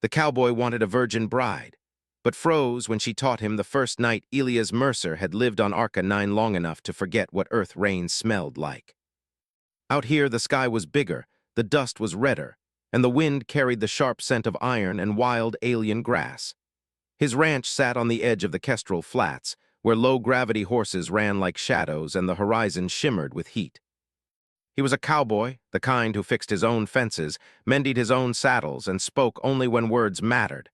The cowboy wanted a virgin bride, but froze when she taught him the first night Elias Mercer had lived on Arca 9 long enough to forget what earth rain smelled like. Out here, the sky was bigger, the dust was redder, and the wind carried the sharp scent of iron and wild alien grass. His ranch sat on the edge of the Kestrel Flats, where low-gravity horses ran like shadows and the horizon shimmered with heat. He was a cowboy, the kind who fixed his own fences, mended his own saddles, and spoke only when words mattered.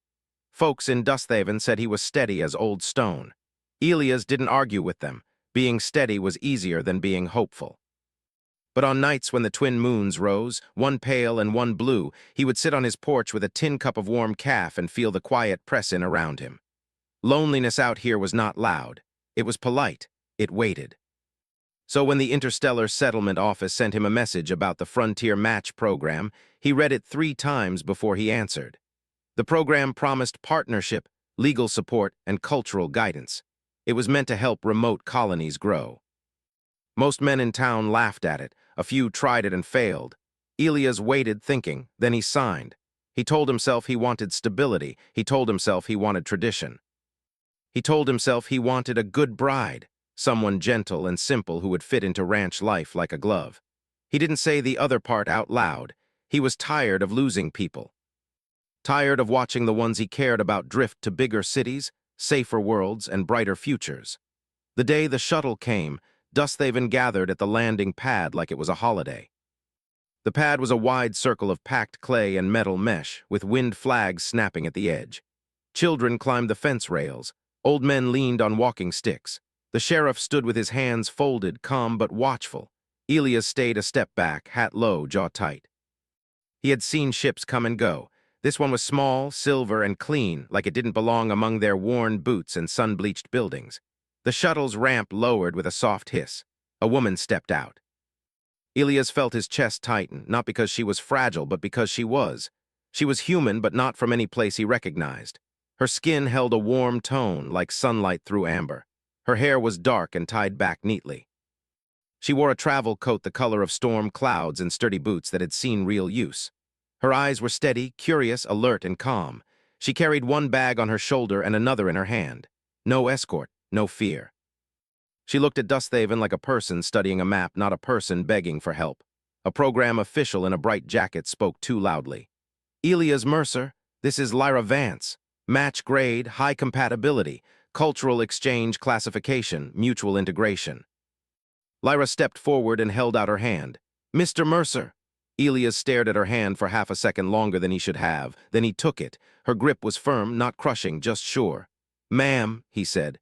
Folks in Dusthaven said he was steady as old stone. Elias didn't argue with them. Being steady was easier than being hopeful. But on nights when the twin moons rose, one pale and one blue, he would sit on his porch with a tin cup of warm calf and feel the quiet press in around him. Loneliness out here was not loud. It was polite. It waited. So when the Interstellar Settlement Office sent him a message about the Frontier Match program, he read it 3 times before he answered. The program promised partnership, legal support, and cultural guidance. It was meant to help remote colonies grow. Most men in town laughed at it. A few tried it and failed. Elias waited, thinking. Then he signed. He told himself he wanted stability. He told himself he wanted tradition. He told himself he wanted a good bride, someone gentle and simple who would fit into ranch life like a glove. He didn't say the other part out loud. He was tired of losing people. Tired of watching the ones he cared about drift to bigger cities, safer worlds, and brighter futures. The day the shuttle came, Dusthaven gathered at the landing pad like it was a holiday. The pad was a wide circle of packed clay and metal mesh, with wind flags snapping at the edge. Children climbed the fence rails. Old men leaned on walking sticks. The sheriff stood with his hands folded, calm but watchful. Elias stayed a step back, hat low, jaw tight. He had seen ships come and go. This one was small, silver, and clean, like it didn't belong among their worn boots and sun-bleached buildings. The shuttle's ramp lowered with a soft hiss. A woman stepped out. Elias felt his chest tighten, not because she was fragile, but because she was. She was human, but not from any place he recognized. Her skin held a warm tone, like sunlight through amber. Her hair was dark and tied back neatly. She wore a travel coat the color of storm clouds and sturdy boots that had seen real use. Her eyes were steady, curious, alert, and calm. She carried one bag on her shoulder and another in her hand. No escort, no fear. She looked at Dusthaven like a person studying a map, not a person begging for help. A program official in a bright jacket spoke too loudly. Elias Mercer, this is Lyra Vance. Match grade, high compatibility, cultural exchange classification, mutual integration. Lyra stepped forward and held out her hand. Mr. Mercer. Elias stared at her hand for half a second longer than he should have. Then he took it. Her grip was firm, not crushing, just sure. Ma'am, he said.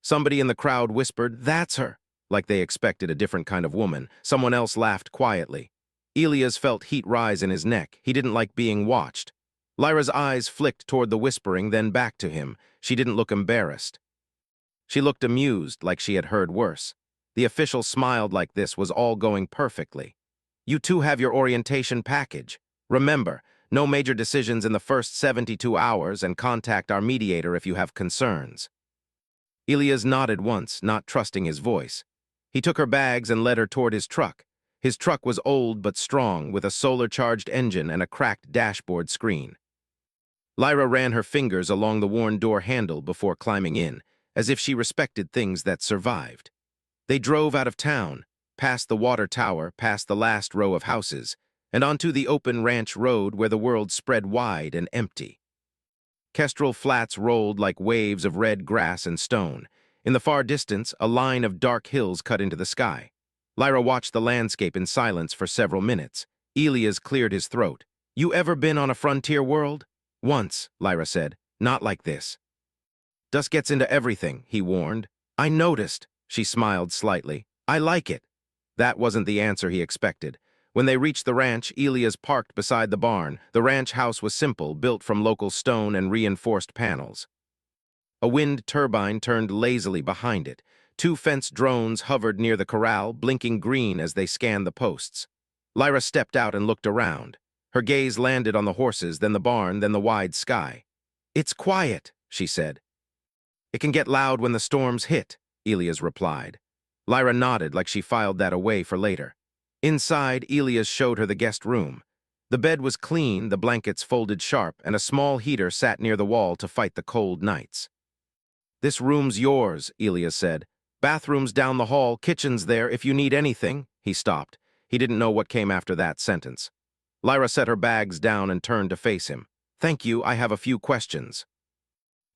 Somebody in the crowd whispered, that's her, like they expected a different kind of woman. Someone else laughed quietly. Elias felt heat rise in his neck. He didn't like being watched. Lyra's eyes flicked toward the whispering, then back to him. She didn't look embarrassed. She looked amused, like she had heard worse. The official smiled like this was all going perfectly. You two have your orientation package. Remember, no major decisions in the first 72 hours, and contact our mediator if you have concerns. Elias nodded once, not trusting his voice. He took her bags and led her toward his truck. His truck was old but strong, with a solar-charged engine and a cracked dashboard screen. Lyra ran her fingers along the worn door handle before climbing in, as if she respected things that survived. They drove out of town, past the water tower, past the last row of houses, and onto the open ranch road where the world spread wide and empty. Kestrel Flats rolled like waves of red grass and stone. In the far distance, a line of dark hills cut into the sky. Lyra watched the landscape in silence for several minutes. Elias cleared his throat. You ever been on a frontier world? Once, Lyra said. Not like this. Dust gets into everything, he warned. I noticed, she smiled slightly. I like it. That wasn't the answer he expected. When they reached the ranch, Elias parked beside the barn. The ranch house was simple, built from local stone and reinforced panels. A wind turbine turned lazily behind it. 2 fenced drones hovered near the corral, blinking green as they scanned the posts. Lyra stepped out and looked around. Her gaze landed on the horses, then the barn, then the wide sky. It's quiet, she said. It can get loud when the storms hit, Elias replied. Lyra nodded like she filed that away for later. Inside, Elias showed her the guest room. The bed was clean, the blankets folded sharp, and a small heater sat near the wall to fight the cold nights. "This room's yours," Elia said. "Bathroom's down the hall, kitchen's there if you need anything." He stopped. He didn't know what came after that sentence. Lyra set her bags down and turned to face him. "Thank you, I have a few questions."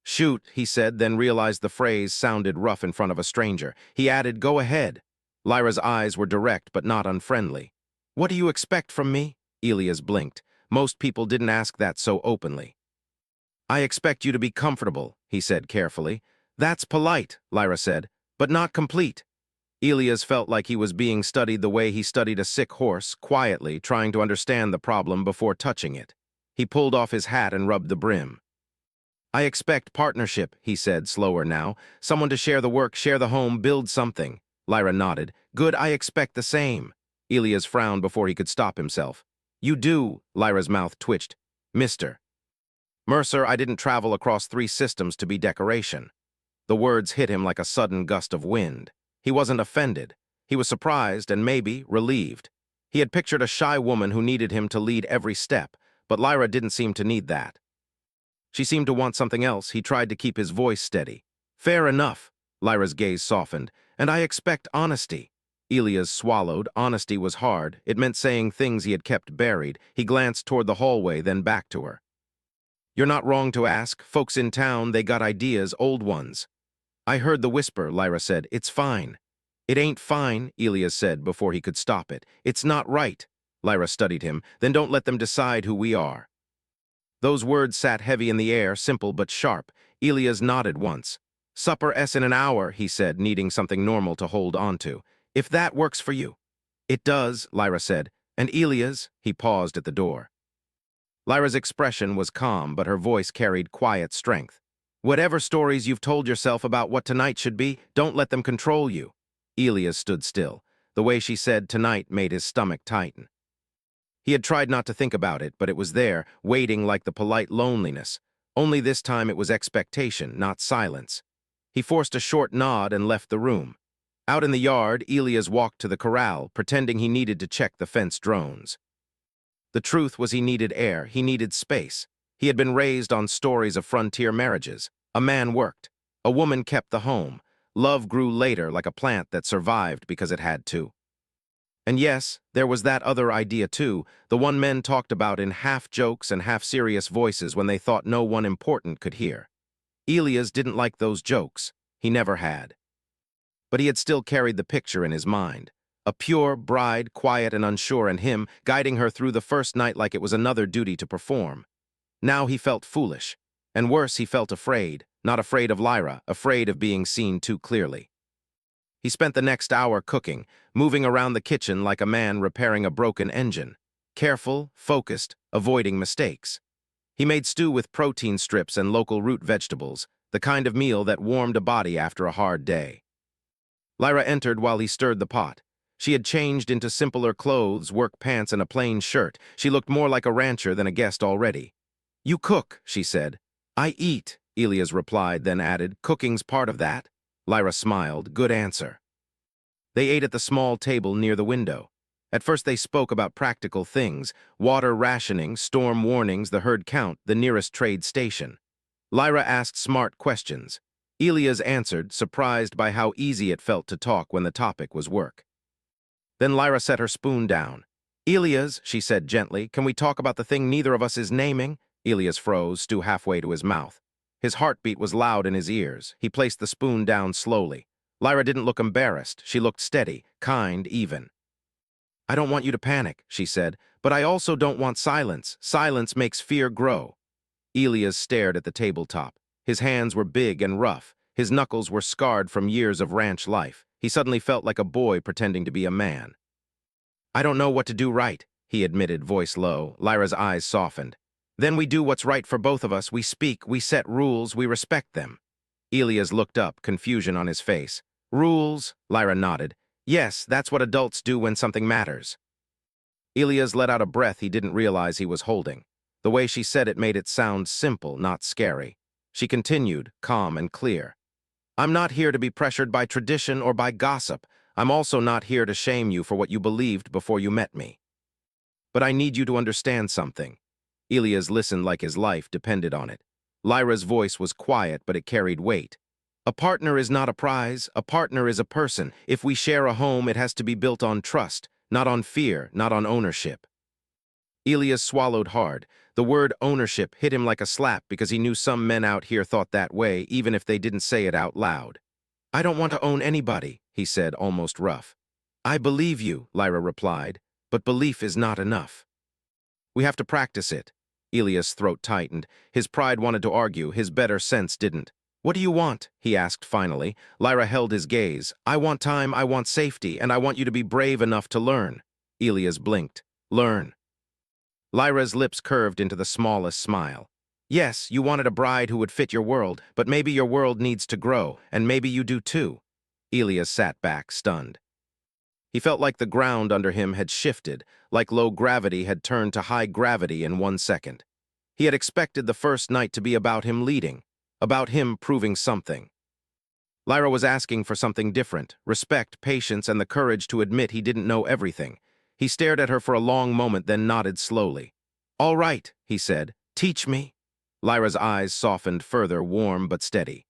"Shoot," he said, then realized the phrase sounded rough in front of a stranger. He added, "Go ahead." Lyra's eyes were direct but not unfriendly. "What do you expect from me?" Elias blinked. Most people didn't ask that so openly. "I expect you to be comfortable," he said carefully. "That's polite," Lyra said, "but not complete." Elias felt like he was being studied the way he studied a sick horse, quietly, trying to understand the problem before touching it. He pulled off his hat and rubbed the brim. "I expect partnership," he said, slower now. "Someone to share the work, share the home, build something." Lyra nodded. "Good, I expect the same." Elias frowned before he could stop himself. "You do," Lyra's mouth twitched. "Mister Mercer, I didn't travel across 3 systems to be decoration." The words hit him like a sudden gust of wind. He wasn't offended. He was surprised and maybe relieved. He had pictured a shy woman who needed him to lead every step, but Lyra didn't seem to need that. She seemed to want something else. He tried to keep his voice steady. "Fair enough." Lyra's gaze softened. "And I expect honesty." Elias swallowed. Honesty was hard. It meant saying things he had kept buried. He glanced toward the hallway, then back to her. "You're not wrong to ask. Folks in town, they got ideas, old ones." "I heard the whisper," Lyra said. "It's fine." "It ain't fine," Elias said before he could stop it. "It's not right." Lyra studied him. "Then don't let them decide who we are." Those words sat heavy in the air, simple but sharp. Elias nodded once. "Supper in an hour," he said, needing something normal to hold on to. "If that works for you." "It does," Lyra said. "And Elias?" He paused at the door. Lyra's expression was calm, but her voice carried quiet strength. "Whatever stories you've told yourself about what tonight should be, don't let them control you." Elias stood still. The way she said tonight made his stomach tighten. He had tried not to think about it, but it was there, waiting like the polite loneliness. Only this time it was expectation, not silence. He forced a short nod and left the room. Out in the yard, Elias walked to the corral, pretending he needed to check the fence drones. The truth was he needed air, he needed space. He had been raised on stories of frontier marriages. A man worked. A woman kept the home. Love grew later like a plant that survived because it had to. And yes, there was that other idea too, the one men talked about in half-jokes and half-serious voices when they thought no one important could hear. Elias didn't like those jokes. He never had. But he had still carried the picture in his mind. A pure bride, quiet and unsure, and him guiding her through the first night like it was another duty to perform. Now he felt foolish. And worse, he felt afraid. Not afraid of Lyra, afraid of being seen too clearly. He spent the next hour cooking, moving around the kitchen like a man repairing a broken engine. Careful, focused, avoiding mistakes. He made stew with protein strips and local root vegetables, the kind of meal that warmed a body after a hard day. Lyra entered while he stirred the pot. She had changed into simpler clothes, work pants and a plain shirt. She looked more like a rancher than a guest already. "You cook," she said. "I eat," Elias replied, then added, "Cooking's part of that." Lyra smiled. Good answer. They ate at the small table near the window. At first they spoke about practical things, water rationing, storm warnings, the herd count, the nearest trade station. Lyra asked smart questions. Elias answered, surprised by how easy it felt to talk when the topic was work. Then Lyra set her spoon down. "Elias," she said gently, "can we talk about the thing neither of us is naming?" Elias froze, stew halfway to his mouth. His heartbeat was loud in his ears. He placed the spoon down slowly. Lyra didn't look embarrassed. She looked steady, kind, even. "I don't want you to panic," she said, "but I also don't want silence. Silence makes fear grow." Elias stared at the tabletop. His hands were big and rough. His knuckles were scarred from years of ranch life. He suddenly felt like a boy pretending to be a man. "I don't know what to do right," he admitted, voice low. Lyra's eyes softened. "Then we do what's right for both of us. We speak, we set rules, we respect them." Elias looked up, confusion on his face. "Rules?" Lyra nodded. "Yes, that's what adults do when something matters." Elias let out a breath he didn't realize he was holding. The way she said it made it sound simple, not scary. She continued, calm and clear. "I'm not here to be pressured by tradition or by gossip. I'm also not here to shame you for what you believed before you met me." But I need you to understand something. Elias listened like his life depended on it. Lyra's voice was quiet, but it carried weight. A partner is not a prize. A partner is a person. If we share a home, it has to be built on trust, not on fear, not on ownership. Elias swallowed hard. The word ownership hit him like a slap because he knew some men out here thought that way, even if they didn't say it out loud. I don't want to own anybody, he said, almost rough. I believe you, Lyra replied, but belief is not enough. We have to practice it. Elias' throat tightened. His pride wanted to argue, his better sense didn't. What do you want? He asked finally. Lyra held his gaze. I want time, I want safety, and I want you to be brave enough to learn. Elias blinked. Learn. Lyra's lips curved into the smallest smile. Yes, you wanted a bride who would fit your world, but maybe your world needs to grow, and maybe you do too. Elias sat back, stunned. He felt like the ground under him had shifted, like low gravity had turned to high gravity in 1 second. He had expected the first night to be about him leading, about him proving something. Lyra was asking for something different, respect, patience, and the courage to admit he didn't know everything. He stared at her for a long moment, then nodded slowly. All right, he said, teach me. Lyra's eyes softened further, warm but steady.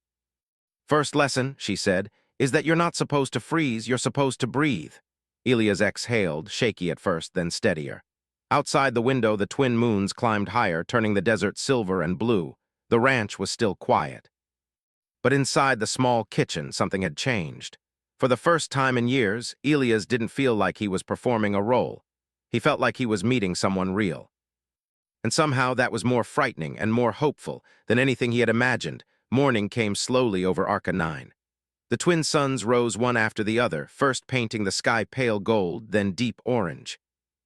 First lesson, she said, is that you're not supposed to freeze, you're supposed to breathe. Elias exhaled, shaky at first, then steadier. Outside the window, the twin moons climbed higher, turning the desert silver and blue. The ranch was still quiet. But inside the small kitchen, something had changed. For the first time in years, Elias didn't feel like he was performing a role. He felt like he was meeting someone real. And somehow that was more frightening and more hopeful than anything he had imagined. Morning came slowly over Arca 9. The twin suns rose one after the other, first painting the sky pale gold, then deep orange.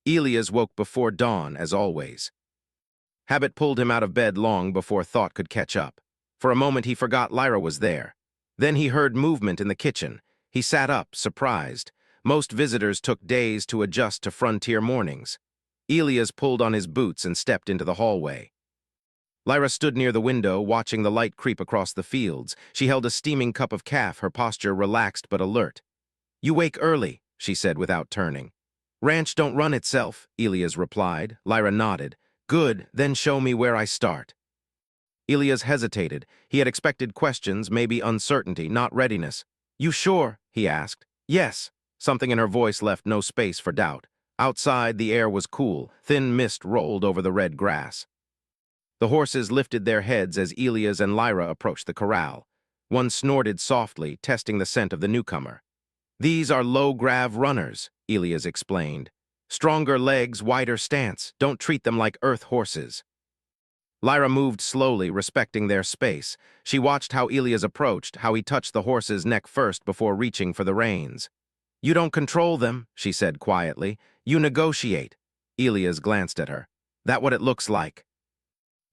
Elias woke before dawn, as always. Habit pulled him out of bed long before thought could catch up. For a moment he forgot Lyra was there. Then he heard movement in the kitchen. He sat up, surprised. Most visitors took days to adjust to frontier mornings. Elias pulled on his boots and stepped into the hallway. Lyra stood near the window, watching the light creep across the fields. She held a steaming cup of kaf, her posture relaxed but alert. You wake early, she said without turning. Ranch don't run itself, Elias replied. Lyra nodded. Good, then show me where I start. Elias hesitated. He had expected questions, maybe uncertainty, not readiness. You sure? He asked. Yes. Something in her voice left no space for doubt. Outside, the air was cool. Thin mist rolled over the red grass. The horses lifted their heads as Elias and Lyra approached the corral. One snorted softly, testing the scent of the newcomer. These are low-grav runners, Elias explained. Stronger legs, wider stance. Don't treat them like earth horses. Lyra moved slowly, respecting their space. She watched how Elias approached, how he touched the horse's neck first before reaching for the reins. You don't control them, she said quietly. You negotiate. Elias glanced at her. That what it looks like?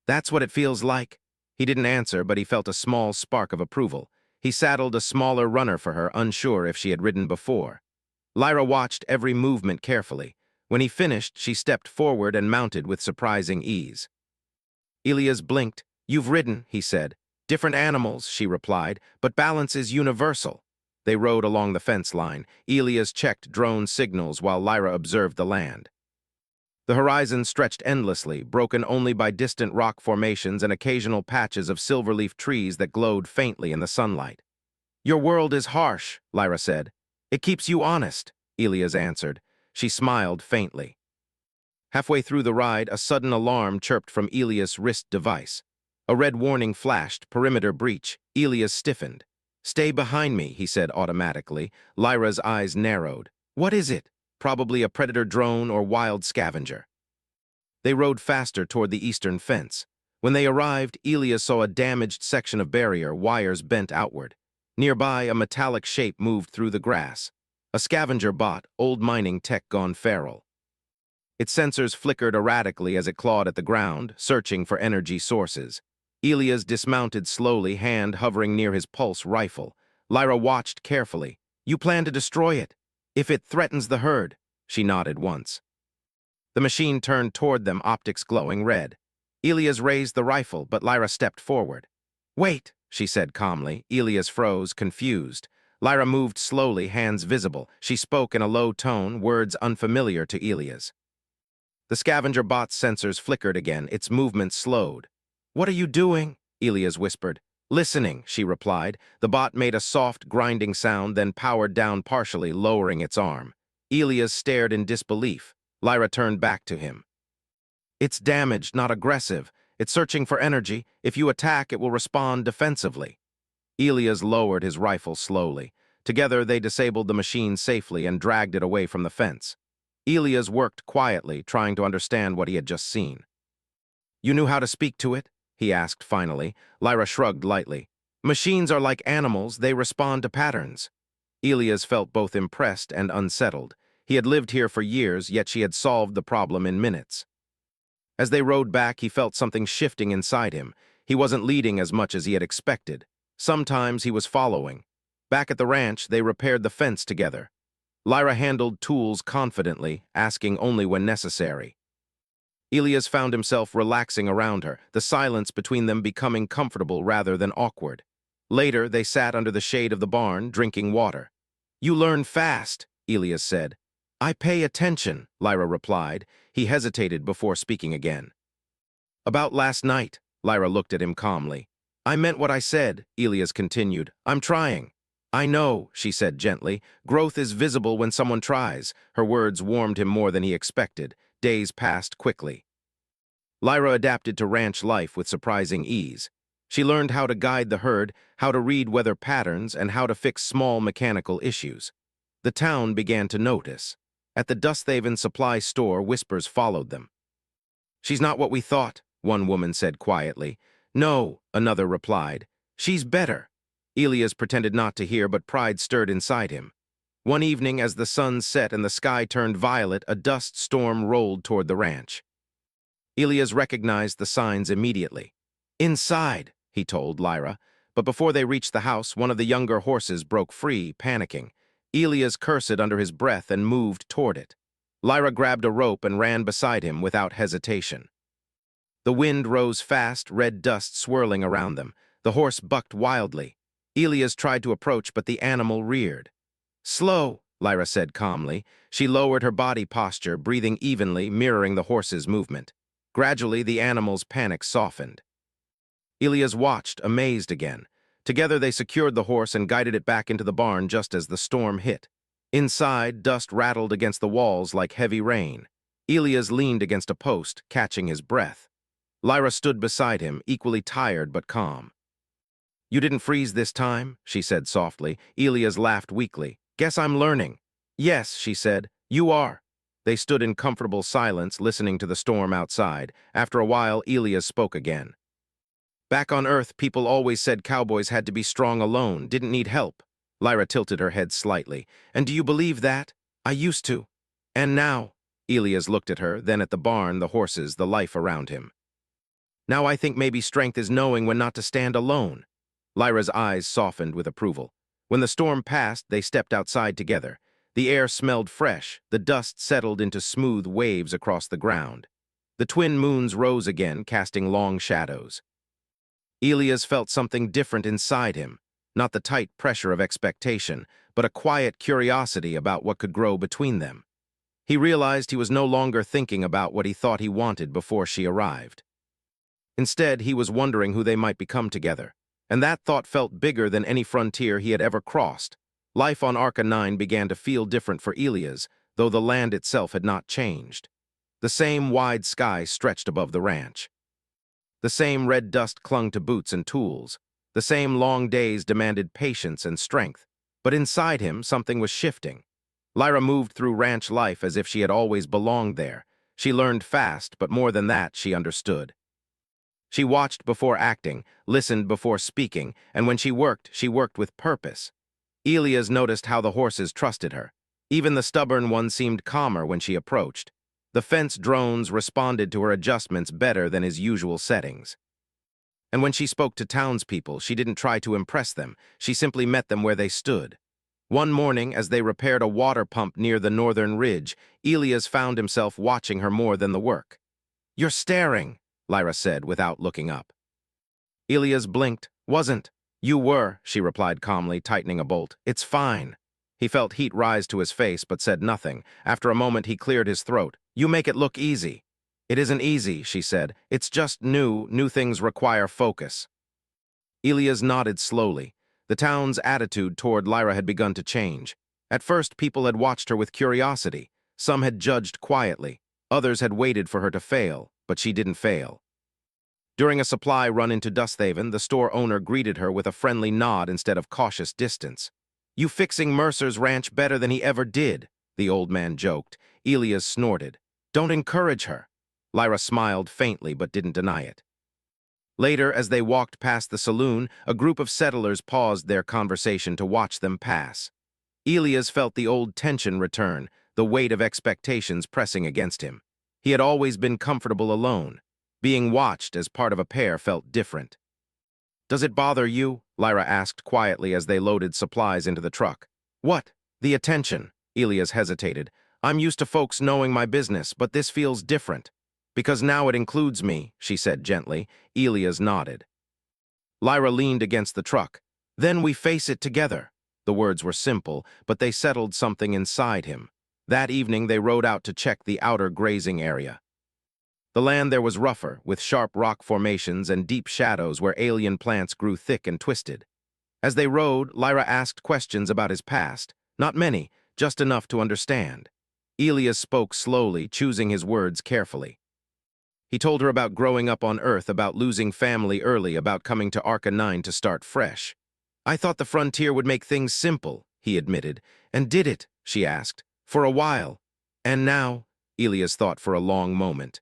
That's what it feels like. He didn't answer, but he felt a small spark of approval. He saddled a smaller runner for her, unsure if she had ridden before. Lyra watched every movement carefully. When he finished, she stepped forward and mounted with surprising ease. Elias blinked. You've ridden, he said. Different animals, she replied, but balance is universal. They rode along the fence line. Elias checked drone signals while Lyra observed the land. The horizon stretched endlessly, broken only by distant rock formations and occasional patches of silver-leaf trees that glowed faintly in the sunlight. Your world is harsh, Lyra said. It keeps you honest, Elias answered. She smiled faintly. Halfway through the ride, a sudden alarm chirped from Elias' wrist device. A red warning flashed, perimeter breach. Elias stiffened. Stay behind me, he said automatically. Lyra's eyes narrowed. What is it? Probably a predator drone or wild scavenger. They rode faster toward the eastern fence. When they arrived, Elias saw a damaged section of barrier, wires bent outward. Nearby, a metallic shape moved through the grass. A scavenger bot, old mining tech gone feral. Its sensors flickered erratically as it clawed at the ground, searching for energy sources. Elias dismounted slowly, hand hovering near his pulse rifle. Lyra watched carefully. You plan to destroy it? If it threatens the herd, she nodded once. The machine turned toward them, optics glowing red. Elias raised the rifle, but Lyra stepped forward. Wait, she said calmly. Elias froze, confused. Lyra moved slowly, hands visible. She spoke in a low tone, words unfamiliar to Elias. The scavenger bot's sensors flickered again, its movement slowed. "What are you doing?" Elias whispered. "Listening," she replied. The bot made a soft, grinding sound, then powered down partially, lowering its arm. Elias stared in disbelief. Lyra turned back to him. "It's damaged, not aggressive. It's searching for energy. If you attack, it will respond defensively." Elias lowered his rifle slowly. Together, they disabled the machine safely and dragged it away from the fence. Elias worked quietly, trying to understand what he had just seen. "You knew how to speak to it?" he asked finally. Lyra shrugged lightly. "Machines are like animals, they respond to patterns." Elias felt both impressed and unsettled. He had lived here for years, yet she had solved the problem in minutes. As they rode back, he felt something shifting inside him. He wasn't leading as much as he had expected. Sometimes he was following. Back at the ranch, they repaired the fence together. Lyra handled tools confidently, asking only when necessary. Elias found himself relaxing around her, the silence between them becoming comfortable rather than awkward. Later, they sat under the shade of the barn, drinking water. "You learn fast," Elias said. "I pay attention," Lyra replied. He hesitated before speaking again. "About last night," Lyra looked at him calmly. "I meant what I said," Elias continued. "I'm trying." "I know," she said gently. "Growth is visible when someone tries." Her words warmed him more than he expected. Days passed quickly. Lyra adapted to ranch life with surprising ease. She learned how to guide the herd, how to read weather patterns, and how to fix small mechanical issues. The town began to notice. At the Dusthaven supply store, whispers followed them. "She's not what we thought," one woman said quietly. "No," another replied. "She's better." Elias pretended not to hear, but pride stirred inside him. One evening, as the sun set and the sky turned violet, a dust storm rolled toward the ranch. Elias recognized the signs immediately. "Inside," he told Lyra. But before they reached the house, one of the younger horses broke free, panicking. Elias cursed under his breath and moved toward it. Lyra grabbed a rope and ran beside him without hesitation. The wind rose fast, red dust swirling around them. The horse bucked wildly. Elias tried to approach, but the animal reared. "Slow," Lyra said calmly. She lowered her body posture, breathing evenly, mirroring the horse's movement. Gradually, the animal's panic softened. Elias watched, amazed again. Together they secured the horse and guided it back into the barn just as the storm hit. Inside, dust rattled against the walls like heavy rain. Elias leaned against a post, catching his breath. Lyra stood beside him, equally tired but calm. "You didn't freeze this time?" she said softly. Elias laughed weakly. "Guess I'm learning." "Yes," she said. "You are." They stood in comfortable silence, listening to the storm outside. After a while, Elias spoke again. "Back on Earth, people always said cowboys had to be strong alone, didn't need help." Lyra tilted her head slightly. "And do you believe that?" "I used to." "And now?" Elias looked at her, then at the barn, the horses, the life around him. "Now I think maybe strength is knowing when not to stand alone." Lyra's eyes softened with approval. When the storm passed, they stepped outside together. The air smelled fresh, the dust settled into smooth waves across the ground. The twin moons rose again, casting long shadows. Elias felt something different inside him, not the tight pressure of expectation, but a quiet curiosity about what could grow between them. He realized he was no longer thinking about what he thought he wanted before she arrived. Instead, he was wondering who they might become together, and that thought felt bigger than any frontier he had ever crossed. Life on Arca 9 began to feel different for Elias, though the land itself had not changed. The same wide sky stretched above the ranch. The same red dust clung to boots and tools. The same long days demanded patience and strength. But inside him, something was shifting. Lyra moved through ranch life as if she had always belonged there. She learned fast, but more than that, she understood. She watched before acting, listened before speaking, and when she worked with purpose. Elias noticed how the horses trusted her. Even the stubborn one seemed calmer when she approached. The fence drones responded to her adjustments better than his usual settings. And when she spoke to townspeople, she didn't try to impress them. She simply met them where they stood. One morning, as they repaired a water pump near the northern ridge, Elias found himself watching her more than the work. "You're staring," Lyra said without looking up. Elias blinked. "Wasn't." "You were," she replied calmly, tightening a bolt. "It's fine." He felt heat rise to his face but said nothing. After a moment, he cleared his throat. "You make it look easy." "It isn't easy," she said. "It's just new. New things require focus." Elias nodded slowly. The town's attitude toward Lyra had begun to change. At first, people had watched her with curiosity. Some had judged quietly. Others had waited for her to fail, but she didn't fail. During a supply run into Dusthaven, the store owner greeted her with a friendly nod instead of cautious distance. "You fixing Mercer's ranch better than he ever did," the old man joked. Elias snorted. "Don't encourage her." Lyra smiled faintly but didn't deny it. Later, as they walked past the saloon, a group of settlers paused their conversation to watch them pass. Elias felt the old tension return, the weight of expectations pressing against him. He had always been comfortable alone. Being watched as part of a pair felt different. "Does it bother you?" Lyra asked quietly as they loaded supplies into the truck. "What?" "The attention." Elias hesitated. "I'm used to folks knowing my business, but this feels different." "Because now it includes me," she said gently. Elias nodded. Lyra leaned against the truck. "Then we face it together." The words were simple, but they settled something inside him. That evening they rode out to check the outer grazing area. The land there was rougher, with sharp rock formations and deep shadows where alien plants grew thick and twisted. As they rode, Lyra asked questions about his past. Not many, just enough to understand. Elias spoke slowly, choosing his words carefully. He told her about growing up on Earth, about losing family early, about coming to Arca 9 to start fresh. "I thought the frontier would make things simple," he admitted. "And did it?" she asked. "For a while. And now?" Elias thought for a long moment.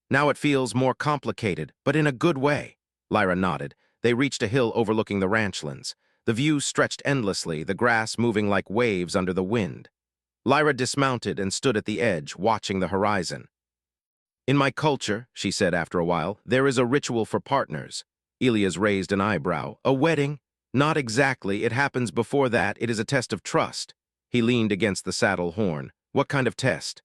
"Now it feels more complicated, but in a good way." Lyra nodded. They reached a hill overlooking the ranchlands. The view stretched endlessly, the grass moving like waves under the wind. Lyra dismounted and stood at the edge, watching the horizon. "In my culture," she said after a while, "there is a ritual for partners." Elias raised an eyebrow. "A wedding?" "Not exactly. It happens before that. It is a test of trust." He leaned against the saddle horn. "What kind of test?"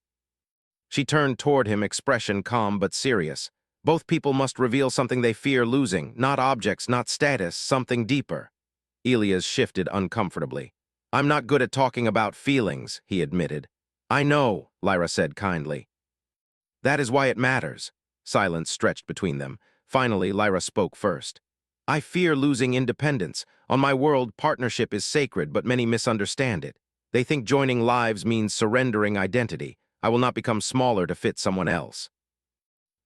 She turned toward him, expression calm but serious. "Both people must reveal something they fear losing, not objects, not status, something deeper." Elias shifted uncomfortably. "I'm not good at talking about feelings," he admitted. "I know," Lyra said kindly. "That is why it matters." Silence stretched between them. Finally, Lyra spoke first. "I fear losing independence. On my world, partnership is sacred, but many misunderstand it. They think joining lives means surrendering identity. I will not become smaller to fit someone else."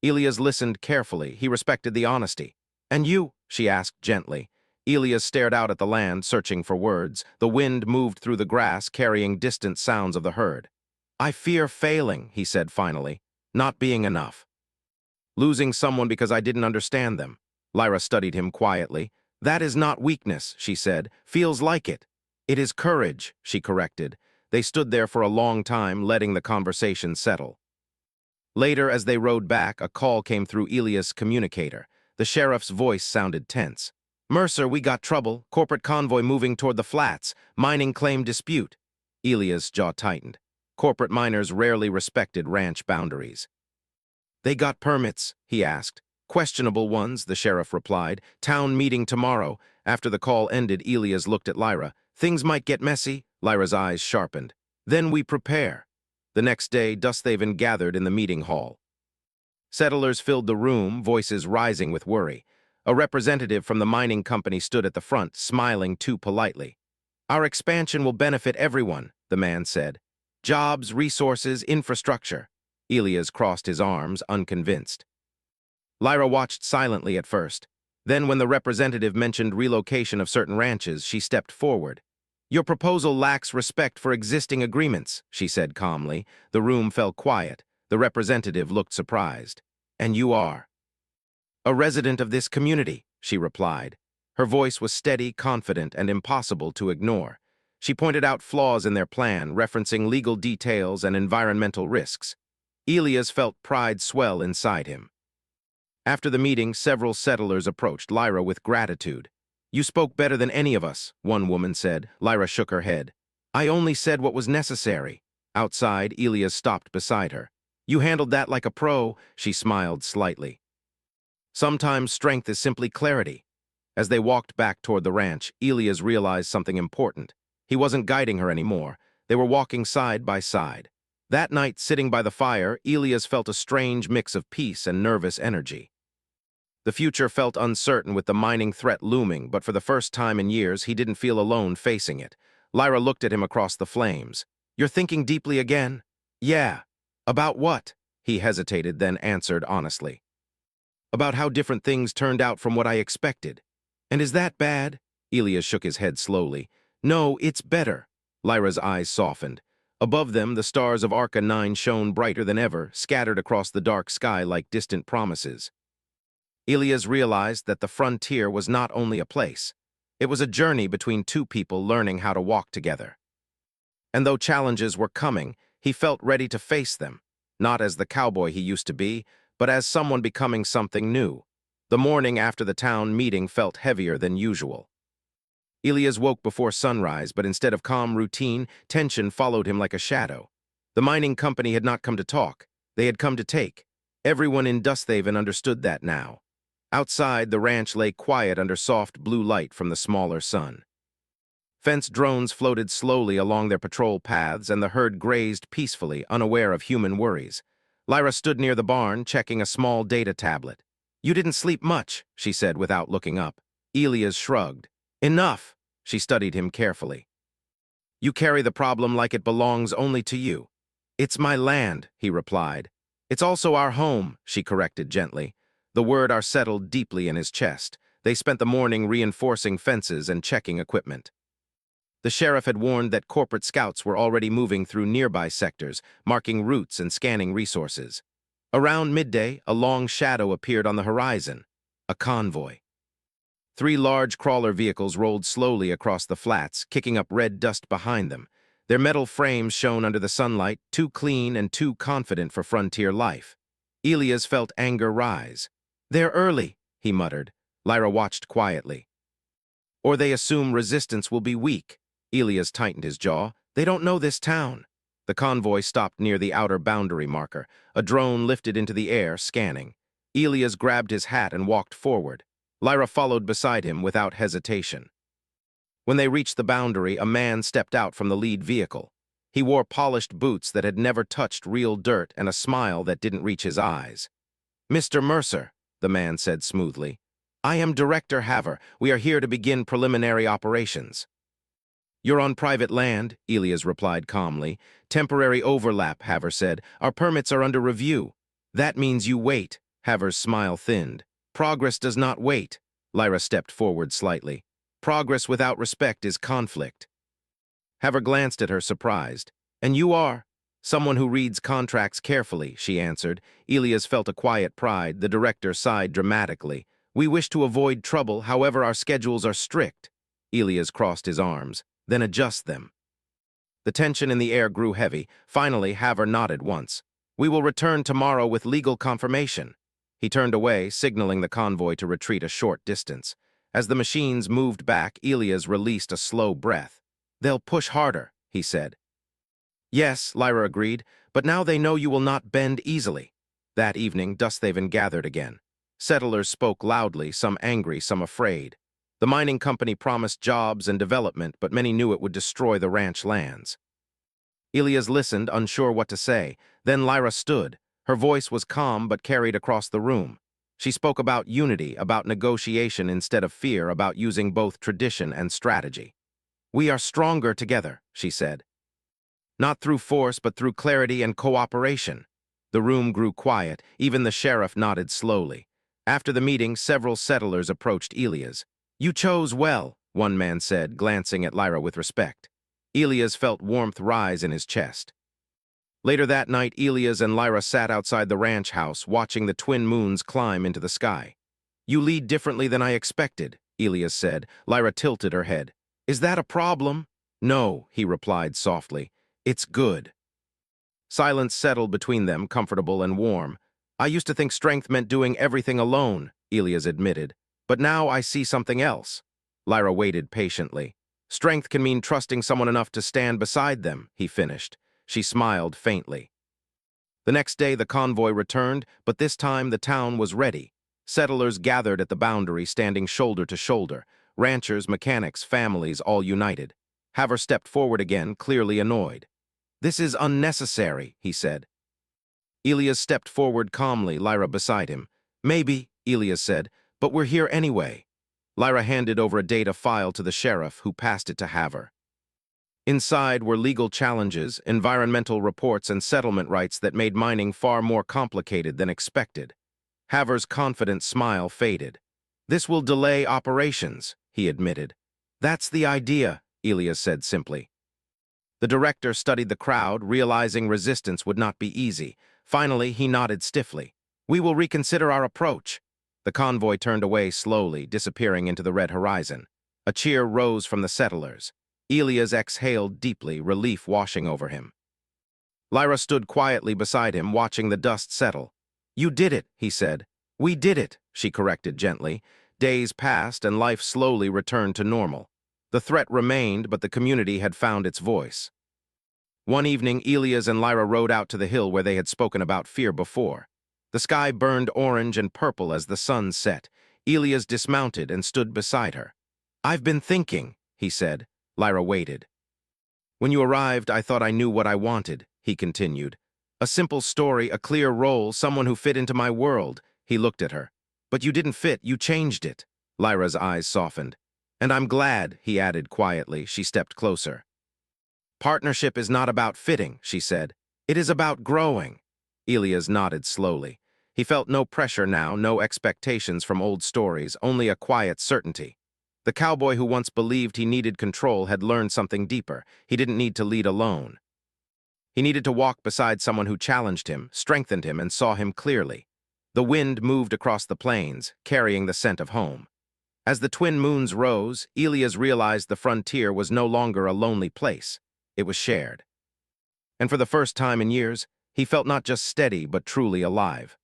Elias listened carefully. He respected the honesty. "And you?" she asked gently. Elias stared out at the land, searching for words. The wind moved through the grass, carrying distant sounds of the herd. "I fear failing," he said finally. "Not being enough. Losing someone because I didn't understand them." Lyra studied him quietly. "That is not weakness," she said. "Feels like it." "It is courage," she corrected. They stood there for a long time, letting the conversation settle. Later, as they rode back, a call came through Elias' communicator. The sheriff's voice sounded tense. "Mercer, we got trouble. Corporate convoy moving toward the flats. Mining claim dispute." Elias' jaw tightened. Corporate miners rarely respected ranch boundaries. "They got permits?" he asked. "Questionable ones," the sheriff replied. "Town meeting tomorrow." After the call ended, Elias looked at Lyra. "Things might get messy." Lyra's eyes sharpened. "Then we prepare." The next day, Dusthaven gathered in the meeting hall. Settlers filled the room, voices rising with worry. A representative from the mining company stood at the front, smiling too politely. "Our expansion will benefit everyone," the man said. "Jobs, resources, infrastructure." Elias crossed his arms, unconvinced. Lyra watched silently at first. Then, when the representative mentioned relocation of certain ranches, she stepped forward. "Your proposal lacks respect for existing agreements," she said calmly. The room fell quiet. The representative looked surprised. "And you are?" "A resident of this community," she replied. Her voice was steady, confident, and impossible to ignore. She pointed out flaws in their plan, referencing legal details and environmental risks. Elias felt pride swell inside him. After the meeting, several settlers approached Lyra with gratitude. "You spoke better than any of us," one woman said. Lyra shook her head. "I only said what was necessary." Outside, Elias stopped beside her. "You handled that like a pro," she smiled slightly. "Sometimes strength is simply clarity." As they walked back toward the ranch, Elias realized something important. He wasn't guiding her anymore. They were walking side by side. That night, sitting by the fire, Elias felt a strange mix of peace and nervous energy. The future felt uncertain with the mining threat looming, but for the first time in years, he didn't feel alone facing it. Lyra looked at him across the flames. "You're thinking deeply again?" "Yeah." "About what?" He hesitated, then answered honestly. "About how different things turned out from what I expected." "And is that bad?" Elias shook his head slowly. "No, it's better." Lyra's eyes softened. Above them, the stars of Arca 9 shone brighter than ever, scattered across the dark sky like distant promises. Elias realized that the frontier was not only a place. It was a journey between two people learning how to walk together. And though challenges were coming, he felt ready to face them, not as the cowboy he used to be, but as someone becoming something new. The morning after the town meeting felt heavier than usual. Elias woke before sunrise, but instead of calm routine, tension followed him like a shadow. The mining company had not come to talk. They had come to take. Everyone in Dusthaven understood that now. Outside, the ranch lay quiet under soft blue light from the smaller sun. Fence drones floated slowly along their patrol paths, and the herd grazed peacefully, unaware of human worries. Lyra stood near the barn, checking a small data tablet. "You didn't sleep much," she said without looking up. Elias shrugged. "Enough." She studied him carefully. "You carry the problem like it belongs only to you." "It's my land," he replied. "It's also our home," she corrected gently. The word "are" settled deeply in his chest. They spent the morning reinforcing fences and checking equipment. The sheriff had warned that corporate scouts were already moving through nearby sectors, marking routes and scanning resources. Around midday, a long shadow appeared on the horizon. A convoy. 3 large crawler vehicles rolled slowly across the flats, kicking up red dust behind them. Their metal frames shone under the sunlight, too clean and too confident for frontier life. Elias felt anger rise. "They're early," he muttered. Lyra watched quietly. "Or they assume resistance will be weak." Elias tightened his jaw. "They don't know this town." The convoy stopped near the outer boundary marker. A drone lifted into the air, scanning. Elias grabbed his hat and walked forward. Lyra followed beside him without hesitation. When they reached the boundary, a man stepped out from the lead vehicle. He wore polished boots that had never touched real dirt and a smile that didn't reach his eyes. "Mr. Mercer," the man said smoothly. "I am Director Haver. We are here to begin preliminary operations." "You're on private land," Elias replied calmly. "Temporary overlap," Haver said. "Our permits are under review." "That means you wait." Haver's smile thinned. "Progress does not wait." Lyra stepped forward slightly. "Progress without respect is conflict." Haver glanced at her, surprised. "And you are?" "Someone who reads contracts carefully," she answered. Elias felt a quiet pride. The director sighed dramatically. "We wish to avoid trouble, however our schedules are strict." Elias crossed his arms. "Then adjust them." The tension in the air grew heavy. Finally, Haver nodded once. "We will return tomorrow with legal confirmation." He turned away, signaling the convoy to retreat a short distance. As the machines moved back, Elias released a slow breath. "They'll push harder," he said. "Yes," Lyra agreed, "but now they know you will not bend easily." That evening, Dusthaven gathered again. Settlers spoke loudly, some angry, some afraid. The mining company promised jobs and development, but many knew it would destroy the ranch lands. Elias listened, unsure what to say. Then Lyra stood. Her voice was calm but carried across the room. She spoke about unity, about negotiation instead of fear, about using both tradition and strategy. "We are stronger together," she said. "Not through force, but through clarity and cooperation." The room grew quiet. Even the sheriff nodded slowly. After the meeting, several settlers approached Elias. "You chose well," one man said, glancing at Lyra with respect. Elias felt warmth rise in his chest. Later that night, Elias and Lyra sat outside the ranch house, watching the twin moons climb into the sky. "You lead differently than I expected," Elias said. Lyra tilted her head. "Is that a problem?" "No," he replied softly. "It's good." Silence settled between them, comfortable and warm. "I used to think strength meant doing everything alone," Elias admitted. "But now I see something else." Lyra waited patiently. "Strength can mean trusting someone enough to stand beside them," he finished. She smiled faintly. The next day, the convoy returned, but this time the town was ready. Settlers gathered at the boundary, standing shoulder to shoulder. Ranchers, mechanics, families, all united. Haver stepped forward again, clearly annoyed. "This is unnecessary," he said. Elias stepped forward calmly, Lyra beside him. "Maybe," Elias said, "but we're here anyway." Lyra handed over a data file to the sheriff, who passed it to Haver. Inside were legal challenges, environmental reports, and settlement rights that made mining far more complicated than expected. Haver's confident smile faded. "This will delay operations," he admitted. "That's the idea," Elias said simply. The director studied the crowd, realizing resistance would not be easy. Finally, he nodded stiffly. "We will reconsider our approach." The convoy turned away slowly, disappearing into the red horizon. A cheer rose from the settlers. Elias exhaled deeply, relief washing over him. Lyra stood quietly beside him, watching the dust settle. "You did it," he said. "We did it," she corrected gently. Days passed, and life slowly returned to normal. The threat remained, but the community had found its voice. One evening, Elias and Lyra rode out to the hill where they had spoken about fear before. The sky burned orange and purple as the sun set. Elias dismounted and stood beside her. "I've been thinking," he said. Lyra waited. "When you arrived, I thought I knew what I wanted," he continued. "A simple story, a clear role, someone who fit into my world." He looked at her. "But you didn't fit, you changed it." Lyra's eyes softened. "And I'm glad," he added quietly. She stepped closer. "Partnership is not about fitting," she said. "It is about growing." Elias nodded slowly. He felt no pressure now, no expectations from old stories, only a quiet certainty. The cowboy who once believed he needed control had learned something deeper. He didn't need to lead alone. He needed to walk beside someone who challenged him, strengthened him, and saw him clearly. The wind moved across the plains, carrying the scent of home. As the twin moons rose, Elias realized the frontier was no longer a lonely place. It was shared. And for the first time in years, he felt not just steady but truly alive.